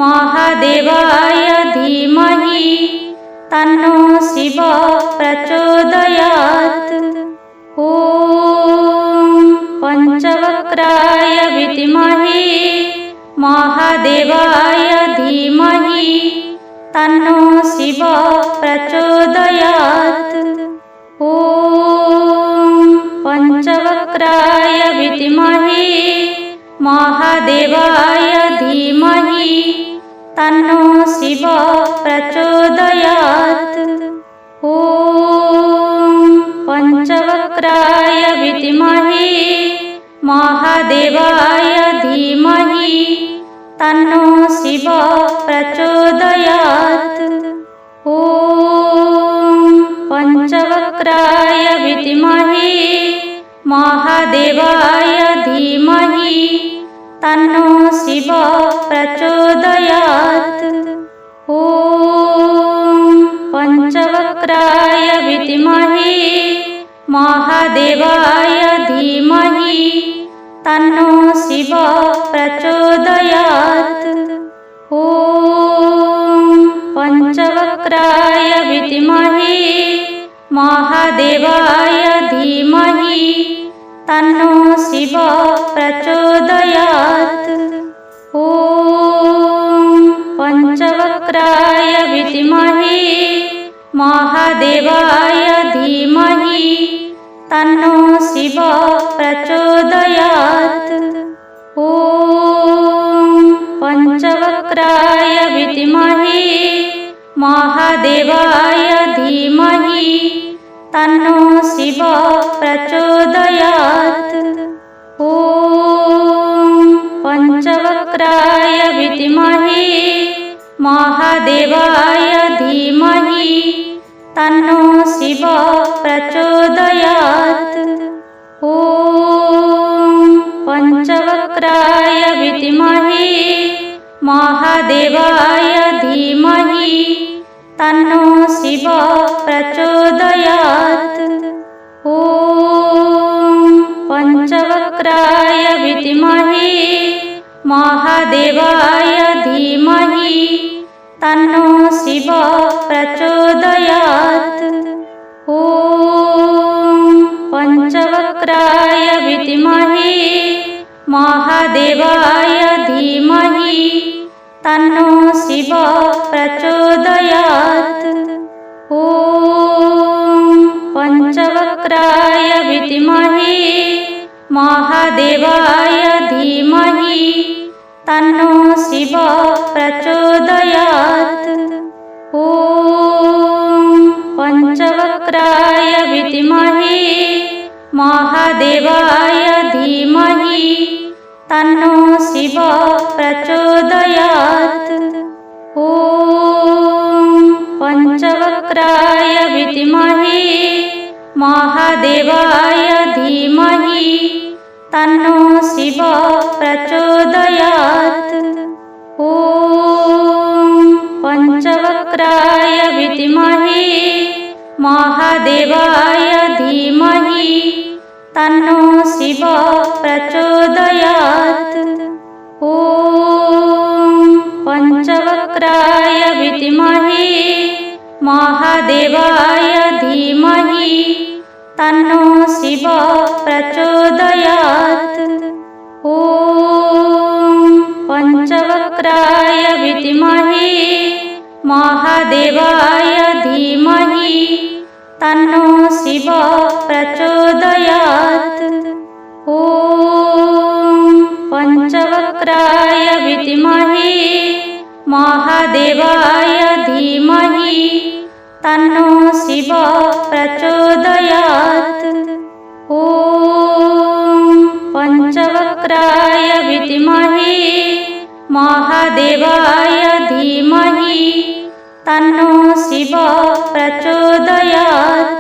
महादेवाय धीमहि तन्नो शिवः प्रचोदयात्। ॐ पंचवक्त्राय विद्महे महादेवाय धीमहि तन्नो शिवः प्रचोदयात्। ॐ पंचवक्त्राय विद्महे महादेवाय धीमहि तन्नो शिवः प्रचोदयात्। ॐ पंचवक्त्राय विद्महे महादेवाय धीमहि तन्नो शिवः प्रचोदयात्। ॐ पंचवक्त्राय विद्महे महादेवाय धीमहि तन्नो शिवः प्रचोदयात्। ॐ पंचवक्त्राय विद्महे महादेवाय धीमहि तन्नो शिवः प्रचोदयात्। ॐ पंचवक्त्राय विद्महे महादेवाय धीमहि तन्नो शिवः प्रचोदयात्। ॐ पंचवक्त्राय विद्महे महादेवाय धीमहि तन्नो शिवः प्रचोदयात्। ॐ पंचवक्त्राय विद्महे महादेवाय धीमहि तन्नो शिवः प्रचोदयात्। ॐ पंचवक्त्राय विद्महे महादेवाय धीमहि तन्नो शिवः प्रचोदयात्। ॐ पंचवक्त्राय विद्महे महादेवाय धीमहि तन्नो शिवः प्रचोदयात्। ॐ पंचवक्त्राय विद्महे महादेवाय धीमहि तन्नो शिवः प्रचोदयात्। ॐ पंचवक्त्राय विद्महे महादेवाय धीमहि तन्नो शिवः प्रचोदयात्। ॐ पंचवक्त्राय विद्महे महादेवाय धीमहि तन्नो शिवः प्रचोदयात्। ॐ पंचवक्त्राय विद्महे महादेवाय धीमहि तन्नो शिवः प्रचोदयात्। ॐ पंचवक्त्राय विद्महे महादेवाय धीमहि तन्नो शिवः प्रचोदयात्। ॐ पंचवक्त्राय विद्महे महादेवाय धीमहि तन्नो शिवः प्रचोदयात्। ॐ पंचवक्त्राय विद्महे महादेवाय धीमहि तन्नो शिवः प्रचोदयात्। ॐ पंचवक्त्राय विद्महे महादेवाय धीमहि तन्नो शिवः प्रचोदयात्। ॐ पंचवक्त्राय विद्महे महादेवाय धीमहि तन्नो शिवः प्रचोदयात्। ॐ पंचवक्त्राय विद्महे महादेवाय धीमहि तन्नो शिवः प्रचोदयात्।